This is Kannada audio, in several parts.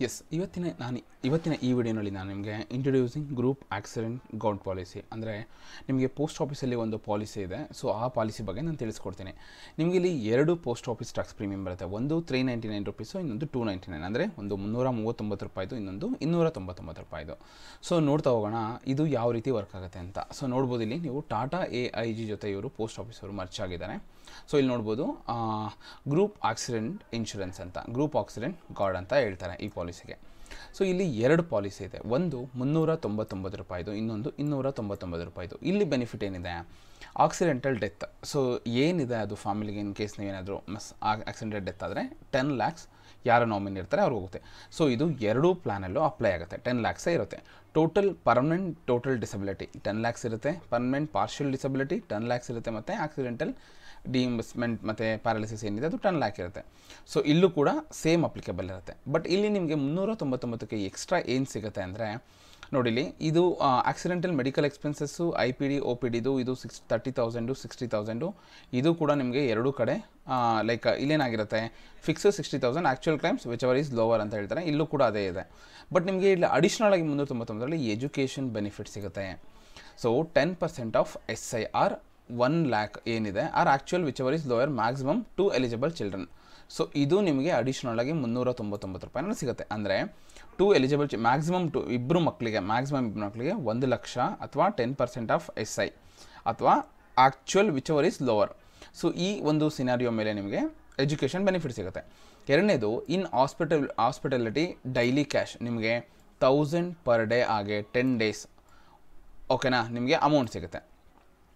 ಎಸ್ ಇವತ್ತಿನ ಈ ವಿಡಿಯೋನಲ್ಲಿ ನಾನು ನಿಮಗೆ introducing group accident guard policy ಅಂದರೆ ನಿಮಗೆ ಪೋಸ್ಟ್ ಆಫೀಸಲ್ಲಿ ಒಂದು ಪಾಲಿಸಿ ಇದೆ. ಸೊ ಆ ಪಾಲಿಸಿ ಬಗ್ಗೆ ನಾನು ತಿಳಿಸ್ಕೊಡ್ತೀನಿ. ನಿಮಗೆ ಇಲ್ಲಿ ಎರಡು ಪೋಸ್ಟ್ ಆಫೀಸ್ ಟ್ಯಾಕ್ಸ್ ಪ್ರೀಮಿಯಂ ಬರುತ್ತೆ. ಒಂದು ₹399 ಇನ್ನೊಂದು $299, ಅಂದರೆ ಒಂದು ₹339 ಇನ್ನೊಂದು ₹299. ಸೊ ನೋಡ್ತಾ ಹೋಗೋಣ ಇದು ಯಾವ ರೀತಿ ವರ್ಕ್ ಆಗುತ್ತೆ ಅಂತ. ಸೊ ನೋಡ್ಬೋದು ಇಲ್ಲಿ ನೀವು ಟಾಟಾ AIG ಜೊತೆ ಇವರು ಪೋಸ್ಟ್ ಆಫೀಸ್ ಅವರು ಮರ್ಚ್ ಆಗಿದ್ದಾರೆ. ಸೊ ಇಲ್ಲಿ ನೋಡ್ಬೋದು ಗ್ರೂಪ್ ಆಕ್ಸಿಡೆಂಟ್ ಇನ್ಶೂರೆನ್ಸ್ ಅಂತ, ಗ್ರೂಪ್ ಆಕ್ಸಿಡೆಂಟ್ ಗಾರ್ಡ್ ಅಂತ ಹೇಳ್ತಾರೆ ಈ ಪಾಲಿಸಿಗೆ. ಸೊ ಇಲ್ಲಿ ಎರಡು ಪಾಲಿಸಿ ಇದೆ, ಒಂದು ₹399, ಇನ್ನೊಂದು ₹299. ಇಲ್ಲಿ ಬೆನಿಫಿಟ್ ಏನಿದೆ, ಆಕ್ಸಿಡೆಂಟಲ್ ಡೆತ್. ಸೊ ಏನಿದೆ ಅದು ಫ್ಯಾಮಿಲಿಗೆ ಇನ್ ಕೇಸ್ ನೀವೇನಾದರೂ ಆಕ್ಸಿಡೆಂಟಲ್ ಡೆತ್ ಆದರೆ 10 lakhs ಯಾರು ನಾಮಿನಿ ಇರ್ತಾರೆ ಅವ್ರಿಗೆ ಹೋಗುತ್ತೆ. ಸೊ ಇದು ಎರಡೂ ಪ್ಲ್ಯಾನಲ್ಲೂ ಅಪ್ಲೈ ಆಗುತ್ತೆ. 10 lakhs ಇರುತ್ತೆ. Total permanent total disability 10 lakhs ಇರುತ್ತೆ, ಪರ್ಮನೆಂಟ್ ಪಾರ್ಷಿಯಲ್ ಡಿಸಬಿಲಿಟಿ 10 lakhs ಇರುತ್ತೆ, ಮತ್ತು ಆಕ್ಸಿಡೆಂಟಲ್ ಡಿಇನ್ವೆಸ್ಟ್ಮೆಂಟ್ ಮತ್ತು ಪ್ಯಾರಾಲಿಸಿಸ್ ಏನಿದೆ ಅದು 10 lakh ಇರುತ್ತೆ. ಸೊ ಇಲ್ಲೂ ಕೂಡ ಸೇಮ್ ಅಪ್ಲಿಕೇಬಲ್ ಇರುತ್ತೆ. ಬಟ್ ಇಲ್ಲಿ ನಿಮಗೆ 399ಕ್ಕೆ ಎಕ್ಸ್ಟ್ರಾ ಏನು ಸಿಗುತ್ತೆ ಅಂದರೆ ನೋಡಿಲಿ, ಇದು ಆಕ್ಸಿಡೆಂಟಲ್ ಮೆಡಿಕಲ್ ಎಕ್ಸ್ಪೆನ್ಸಸ್ಸು IPD OPDದು ಇದು 30,000 60,000 ಇದು ಕೂಡ ನಿಮಗೆ ಎರಡೂ ಕಡೆ ಲೈಕ್ ಇಲ್ಲೇನಾಗಿರುತ್ತೆ, fix 60,000, actual claims whichever is lower ಅಂತ ಹೇಳ್ತಾರೆ. ಇಲ್ಲೂ ಕೂಡ ಅದೇ ಇದೆ. ಬಟ್ ನಿಮಗೆ ಇಲ್ಲಿ ಅಡಿಷ್ನಲ್ ಆಗಿ 399ರಲ್ಲಿ ಎಜುಕೇಷನ್ ಬೆನಿಫಿಟ್ ಸಿಗುತ್ತೆ. ಸೊ 10% ಆಫ್ SIR 1 lakh ಏನಿದೆ or actual whichever is lower maximum 2 eligible children. So ಇದು ನಿಮಗೆ ಅಡಿಷ್ನಲ್ ಆಗಿ ₹399 ಸಿಗುತ್ತೆ. ಅಂದರೆ 2 ಎಲಿಜಿಬಲ್ ಮ್ಯಾಕ್ಸಿಮಮ್ ಇಬ್ಬರು ಮಕ್ಕಳಿಗೆ 1 ಲಕ್ಷ ಅಥವಾ 10% ಆಫ್ SI ಅಥವಾ actual whichever is lower. So ಈ ಒಂದು ಸಿನಾರಿಯೋ ಮೇಲೆ ನಿಮಗೆ ಎಜುಕೇಷನ್ ಬೆನಿಫಿಟ್ ಸಿಗುತ್ತೆ. ಎರಡನೇದು ಇನ್ ಹಾಸ್ಪಿಟಾಲಿಟಿ ಡೈಲಿ ಕ್ಯಾಶ್ ನಿಮಗೆ 1000 per day ಹಾಗೆ 10 days ಓಕೆನಾ ನಿಮಗೆ ಅಮೌಂಟ್ ಸಿಗುತ್ತೆ.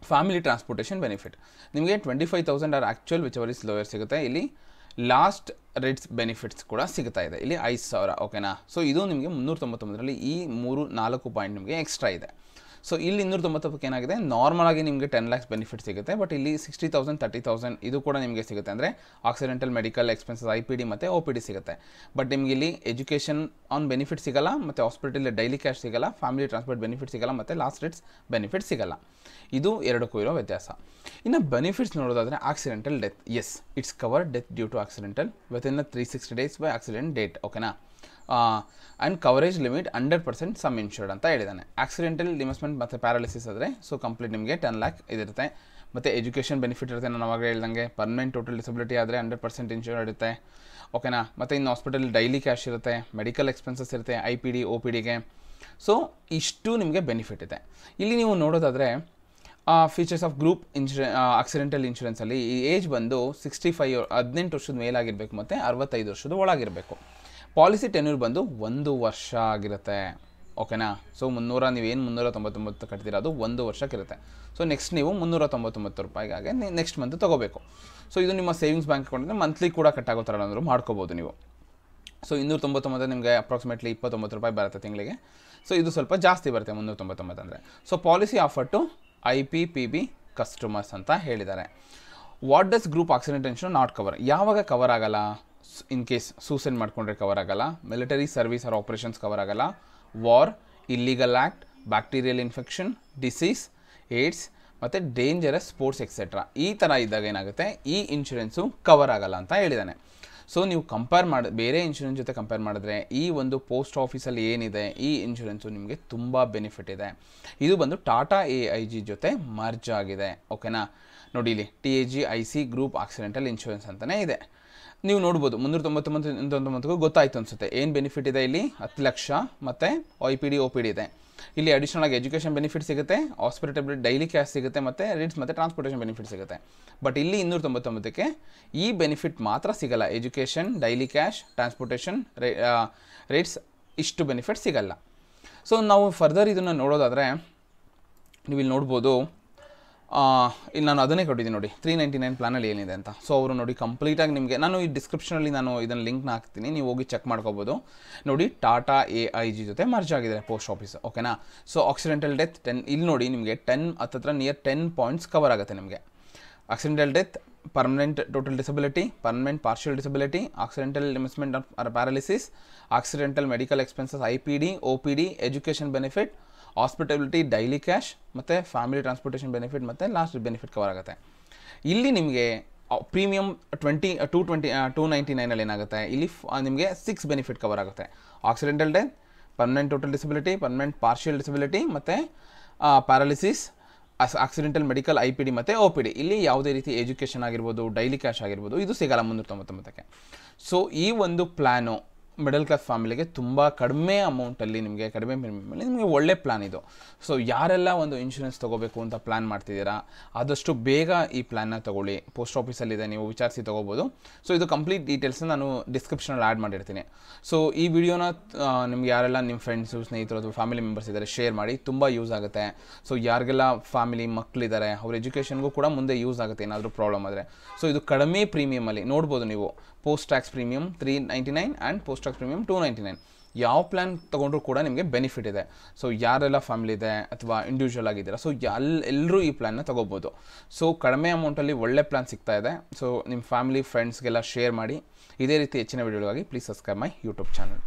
ಫ್ಯಾಮಿಲಿ ಟ್ರಾನ್ಸ್ಪೋರ್ಟೇಷನ್ ಬೆನಿಫಿಟ್ ನಿಮಗೆ 25,000 or actual whichever is lower ಸಿಗುತ್ತೆ. ಇಲ್ಲಿ ಲಾಸ್ಟ್ ರೇಟ್ಸ್ ಬೆನಿಫಿಟ್ಸ್ ಕೂಡ ಸಿಗ್ತಾ ಇದೆ, ಇಲ್ಲಿ 5,000 ಓಕೆನಾ. ಸೊ ಇದು ನಿಮಗೆ 399ರಲ್ಲಿ ಈ 4 ಪಾಯಿಂಟ್ ನಿಮಗೆ ಎಕ್ಸ್ಟ್ರಾ ಇದೆ. ಸೊ ಇಲ್ಲಿ 290ಕ್ಕೆ ಏನಾಗಿದೆ, ನಾರ್ಮಲ್ ಆಗಿ ನಿಮಗೆ 10 lakhs ಬೆನಿಫಿಟ್ ಸಿಗುತ್ತೆ. ಬಟ್ ಇಲ್ಲಿ 60,000 30,000 ಇದು ಕೂಡ ನಿಮಗೆ ಸಿಗುತ್ತೆ. ಅಂದರೆ ಆಕ್ಸಿಡೆಂಟಲ್ ಮೆಡಿಕಲ್ ಎಕ್ಸ್ಪೆನ್ಸಸ್ IPD ಮತ್ತು OPD ಸಿಗುತ್ತೆ. ಬಟ್ ನಿಮಗೆ ಇಲ್ಲಿ ಎಜುಕೇಷನ್ ಆನ್ ಬೆನಿಫಿಟ್ ಸಿಗಲ್ಲ, ಮತ್ತು ಹಾಸ್ಪಿಟಲ್ ಡೈಲಿ ಕ್ಯಾಶ್ ಸಿಗಲ್ಲ, ಫ್ಯಾಮಿಲಿ ಟ್ರಾನ್ಸ್ಪೋರ್ಟ್ ಬೆನಿಫಿಟ್ ಸಿಗಲ್ಲ, ಮತ್ತು ಲಾಸ್ಟ್ ರೇಟ್ಸ್ ಬೆನಿಫಿಟ್ ಸಿಗಲ್ಲ. ಇದು ಎರಡಕ್ಕೂ ಇರೋ ವ್ಯತ್ಯಾಸ. ಇನ್ನು ಬೆನಿಫಿಟ್ಸ್ ನೋಡೋದಾದರೆ accidental death, yes it's cover death due to accidental within 360 days by accident date ಓಕೆನಾ. And coverage limit 100% sum insured ಅಂತ ಹೇಳಿದ್ದಾನೆ. ಆಕ್ಸಿಡೆಂಟಲ್ ಡಿಮಿಸ್ಮೆಂಟ್ ಮತ್ತು ಪ್ಯಾರಾಲಿಸಿಸ್ ಆದರೆ ಸೊ ಕಂಪ್ಲೀಟ್ ನಿಮಗೆ 10 lakh ಇದಿರುತ್ತೆ. ಮತ್ತು ಎಜುಕೇಷನ್ ಬೆನಿಫಿಟ್ ಇರುತ್ತೆ, ನಾನು ಅವಾಗ ಹೇಳ್ದಂಗೆ. ಪರ್ಮನೆಂಟ್ ಟೋಟಲ್ ಡಿಸಬಿಲಿಟಿ ಆದರೆ 100% ಇನ್ಶೂರ್ಡ್ ಇರುತ್ತೆ ಓಕೆನಾ. ಮತ್ತು ಇನ್ನು ಹಾಸ್ಪಿಟಲ್ ಡೈಲಿ ಕ್ಯಾಶ್ ಇರುತ್ತೆ, ಮೆಡಿಕಲ್ ಎಕ್ಸ್ಪೆನ್ಸಸ್ ಇರುತ್ತೆ IPD OPDಗೆ. ಸೊ ಇಷ್ಟು ನಿಮಗೆ ಬೆನಿಫಿಟ್ ಇದೆ. ಇಲ್ಲಿ ನೀವು ನೋಡೋದಾದರೆ ಫೀಚರ್ಸ್ ಆಫ್ ಗ್ರೂಪ್ ಆಕ್ಸಿಡೆಂಟಲ್ ಇನ್ಶೂರೆನ್ಸಲ್ಲಿ ಈ ಏಜ್ ಬಂದು 65 18 ವರ್ಷದ ಮೇಲಾಗಿರಬೇಕು ಮತ್ತು 65 ವರ್ಷದ ಒಳಗಿರಬೇಕು. ಪಾಲಿಸಿ ಟೆನ್ಯೂರ್ ಬಂದು 1 ವರ್ಷ ಆಗಿರುತ್ತೆ ಓಕೆನಾ. ಸೊ ನೀವೇನು 399 ಕಟ್ತೀರ ಅದು 1 ವರ್ಷಕ್ಕಿರುತ್ತೆ. ಸೊ ನೆಕ್ಸ್ಟ್ ನೀವು ₹399 ನೆಕ್ಸ್ಟ್ ಮಂತ್ ತೊಗೋಬೇಕು. ಸೊ ಇದು ನಿಮ್ಮ ಸೇವಿಂಗ್ಸ್ ಬ್ಯಾಂಕ್ ಅಕೌಂಟಿಂದ ಮಂತ್ಲಿ ಕೂಡ ಕಟ್ಟಾಗೋ ಥರ ಅಂದರೂ ಮಾಡ್ಕೋಬೋದು ನೀವು. ಸೊ 299 ನಿಮಗೆ ಅಪ್ರಾಕ್ಸಿಮೇಟ್ಲಿ ₹29 ಬರುತ್ತೆ ತಿಂಗಳಿಗೆ. ಸೊ ಇದು ಸ್ವಲ್ಪ ಜಾಸ್ತಿ ಬರುತ್ತೆ 399 ಅಂದರೆ. So policy offer to IPPB customers ಅಂತ ಹೇಳಿದ್ದಾರೆ. What does group accident insurance not cover, ಯಾವಾಗ ಕವರ್ ಆಗಲ್ಲ, ಇನ್ ಕೇಸ್ ಸೂಸೈಡ್ ಮಾಡ್ಕೊಂಡ್ರೆ ಕವರ್ ಆಗಲ್ಲ, military service or operations cover ಆಗಲ್ಲ, war, illegal act, bacterial infection, disease, AIDS ಮತ್ತು ಡೇಂಜರಸ್ ಸ್ಪೋರ್ಟ್ಸ್ ಎಕ್ಸೆಟ್ರಾ ಈ ಥರ ಇದ್ದಾಗ ಏನಾಗುತ್ತೆ, ಈ ಇನ್ಶೂರೆನ್ಸು ಕವರ್ ಆಗಲ್ಲ ಅಂತ ಹೇಳಿದ್ದಾನೆ. ಸೊ ನೀವು ಬೇರೆ ಇನ್ಶೂರೆನ್ಸ್ ಜೊತೆ ಕಂಪೇರ್ ಮಾಡಿದ್ರೆ ಈ ಒಂದು ಪೋಸ್ಟ್ ಆಫೀಸಲ್ಲಿ ಏನಿದೆ ಈ ಇನ್ಶೂರೆನ್ಸು ನಿಮಗೆ ತುಂಬ ಬೆನಿಫಿಟ್ ಇದೆ. ಇದು ಬಂದು ಟಾಟಾ AIG ಜೊತೆ ಮರ್ಜ್ ಆಗಿದೆ ಓಕೆನಾ. ನೋಡಿ ಇಲ್ಲಿ TAGIC ಗ್ರೂಪ್ ಆಕ್ಸಿಡೆಂಟಲ್ ಇನ್ಶೂರೆನ್ಸ್ ಅಂತಲೇ ಇದೆ. ನೀವು ನೋಡ್ಬೋದು 399 ಗೊತ್ತಾಯಿತು ಅನಿಸುತ್ತೆ ಏನು ಬೆನಿಫಿಟ್ ಇದೆ. ಇಲ್ಲಿ 10 ಲಕ್ಷ ಮತ್ತು IPD OPD ಇದೆ. ಇಲ್ಲಿ ಅಡಿಷ್ನಲ್ ಆಗಿ ಎಜುಕೇಷನ್ ಬೆನಿಫಿಟ್ ಸಿಗುತ್ತೆ, ಹಾಸ್ಪಿಟಲ್ ಡೈಲಿ ಕ್ಯಾಶ್ ಸಿಗುತ್ತೆ, ಮತ್ತು ರೇಟ್ಸ್ ಮತ್ತು ಟ್ರಾನ್ಸ್ಪೋರ್ಟೇಷನ್ ಬೆನಿಫಿಟ್ ಸಿಗುತ್ತೆ. ಬಟ್ ಇಲ್ಲಿ 299ಕ್ಕೆ ಈ ಬೆನಿಫಿಟ್ ಮಾತ್ರ ಸಿಗಲ್ಲ. Education, daily cash, transportation rates ಇಷ್ಟು ಬೆನಿಫಿಟ್ ಸಿಗಲ್ಲ. ಸೊ ನಾವು ಫರ್ದರ್ ಇದನ್ನು ನೋಡೋದಾದರೆ ನೀವು ಇಲ್ಲಿ ನೋಡ್ಬೋದು, ಇಲ್ಲಿ ನಾನು ಅದನ್ನೇ ಕೊಟ್ಟಿದ್ದೀನಿ ನೋಡಿ 399 ಪ್ಲಾನಲ್ಲಿ ಏನಿದೆ ಅಂತ. ಸೊ ಅವರು ನೋಡಿ ಕಂಪ್ಲೀಟಾಗಿ ನಿಮಗೆ ನಾನು ಈ ಡಿಸ್ಕ್ರಿಪ್ಷನಲ್ಲಿ ನಾನು ಇದನ್ನು ಲಿಂಕ್ನ ಹಾಕ್ತೀನಿ, ನೀವು ಹೋಗಿ ಚೆಕ್ ಮಾಡ್ಕೋಬೋದು. ನೋಡಿ ಟಾಟಾ AIG ಜೊತೆ ಮರ್ಜ್ ಆಗಿದೆ ಪೋಸ್ಟ್ ಆಫೀಸ್ ಓಕೆನಾ. ಸೊ ಆಕ್ಸಿಡೆಂಟಲ್ ಡೆತ್ 10 ಇಲ್ಲಿ ನೋಡಿ ನಿಮಗೆ 10 ಹತ್ತಿರ ನಿಯರ್ 10 ಪಾಯಿಂಟ್ಸ್ ಕವರ್ ಆಗುತ್ತೆ ನಿಮಗೆ. Accidental death, permanent total disability, permanent partial disability, accidental dismemberment or paralysis, accidental medical expenses IPD OPD, education benefit, hospitality daily cash ಮತ್ತು ಫ್ಯಾಮಿಲಿ ಟ್ರಾನ್ಸ್ಪೋರ್ಟೇಷನ್ ಬೆನಿಫಿಟ್ ಮತ್ತು ಲಾಸ್ಟ್ ಬೆನಿಫಿಟ್ ಕವರ್ ಆಗುತ್ತೆ. ಇಲ್ಲಿ ನಿಮಗೆ ಪ್ರೀಮಿಯಮ್ 299 ಏನಾಗುತ್ತೆ ಇಲ್ಲಿ ನಿಮಗೆ 6 ಬೆನಿಫಿಟ್ ಕವರ್ ಆಗುತ್ತೆ. Accidental death, permanent total disability, permanent partial disability ಮತ್ತು ಪ್ಯಾರಾಲಿಸಿಸ್, ಆಕ್ಸಿಡೆಂಟಲ್ ಮೆಡಿಕಲ್ IPD ಮತ್ತು OPD. ಇಲ್ಲಿ ಯಾವುದೇ ರೀತಿ ಎಜುಕೇಷನ್ ಆಗಿರ್ಬೋದು, ಡೈಲಿ ಕ್ಯಾಶ್ ಆಗಿರ್ಬೋದು, ಇದು ಸಿಗಲ್ಲ 399ಕ್ಕೆ. ಸೊ ಈ ಒಂದು ಪ್ಲ್ಯಾನು ಮಿಡಲ್ ಕ್ಲಾಸ್ ಫ್ಯಾಮಿಲಿಗೆ ತುಂಬ ಕಡಿಮೆ ಅಮೌಂಟಲ್ಲಿ ನಿಮಗೆ, ಕಡಿಮೆ ಪ್ರೀಮಿಯಮಲ್ಲಿ ನಿಮಗೆ ಒಳ್ಳೆ ಪ್ಲ್ಯಾನ್ ಇದು. ಸೊ ಯಾರೆಲ್ಲ ಒಂದು ಇನ್ಶೂರೆನ್ಸ್ ತೊಗೋಬೇಕು ಅಂತ ಪ್ಲ್ಯಾನ್ ಮಾಡ್ತಿದ್ದೀರಾ, ಆದಷ್ಟು ಬೇಗ ಈ ಪ್ಲ್ಯಾನ್ನ ತೊಗೊಳ್ಳಿ. ಪೋಸ್ಟ್ ಆಫೀಸಲ್ಲಿದೆ, ನೀವು ವಿಚಾರಿಸಿ ತೊಗೋಬೋದು. ಸೊ ಇದು ಕಂಪ್ಲೀಟ್ ಡೀಟೇಲ್ಸ್ನ ನಾನು ಡಿಸ್ಕ್ರಿಪ್ಷನಲ್ಲಿ ಆ್ಯಡ್ ಮಾಡಿರ್ತೀನಿ. ಸೊ ಈ ವಿಡಿಯೋನ ನಿಮ್ಗೆ ಯಾರೆಲ್ಲ ನಿಮ್ಮ ಫ್ರೆಂಡ್ಸು, ಸ್ನೇಹಿತರು ಅಥವಾ ಫ್ಯಾಮಿಲಿ ಮೆಂಬರ್ಸ್ ಇದ್ದಾರೆ ಶೇರ್ ಮಾಡಿ, ತುಂಬ ಯೂಸ್ ಆಗುತ್ತೆ. ಸೊ ಯಾರಿಗೆಲ್ಲ ಫ್ಯಾಮಿಲಿ ಮಕ್ಕಳಿದ್ದಾರೆ ಅವ್ರ ಎಜುಕೇಷನ್ಗೂ ಕೂಡ ಮುಂದೆ ಯೂಸ್ ಆಗುತ್ತೆ ಏನಾದರೂ ಪ್ರಾಬ್ಲಮ್ ಆದರೆ. ಸೊ ಇದು ಕಡಿಮೆ ಪ್ರೀಮಿಯಮಲ್ಲಿ ನೋಡ್ಬೋದು ನೀವು. Post tax premium 399 and post tax premium 299. ಯಾವ ಪ್ಲ್ಯಾನ್ ತೊಗೊಂಡ್ರೂ ಕೂಡ ನಿಮಗೆ ಬೆನಿಫಿಟ್ ಇದೆ. ಸೊ ಯಾರೆಲ್ಲ ಫ್ಯಾಮಿಲಿ ಇದೆ ಅಥವಾ ಇಂಡಿವಿಜುವಲ್ ಆಗಿದ್ದೀರಾ, ಸೊ ಎಲ್ಲರೂ ಈ ಪ್ಲ್ಯಾನ್ನ ತೊಗೋಬೋದು. ಸೊ ಕಡಿಮೆ ಅಮೌಂಟಲ್ಲಿ ಒಳ್ಳೆ ಪ್ಲ್ಯಾನ್ ಸಿಗ್ತಾ ಇದೆ. ಸೊ ನಿಮ್ಮ ಫ್ಯಾಮಿಲಿ ಫ್ರೆಂಡ್ಸ್ಗೆಲ್ಲ ಶೇರ್ ಮಾಡಿ. ಇದೇ ರೀತಿ ಹೆಚ್ಚಿನ ವಿಡಿಯೋಗಾಗಿ please subscribe my YouTube channel.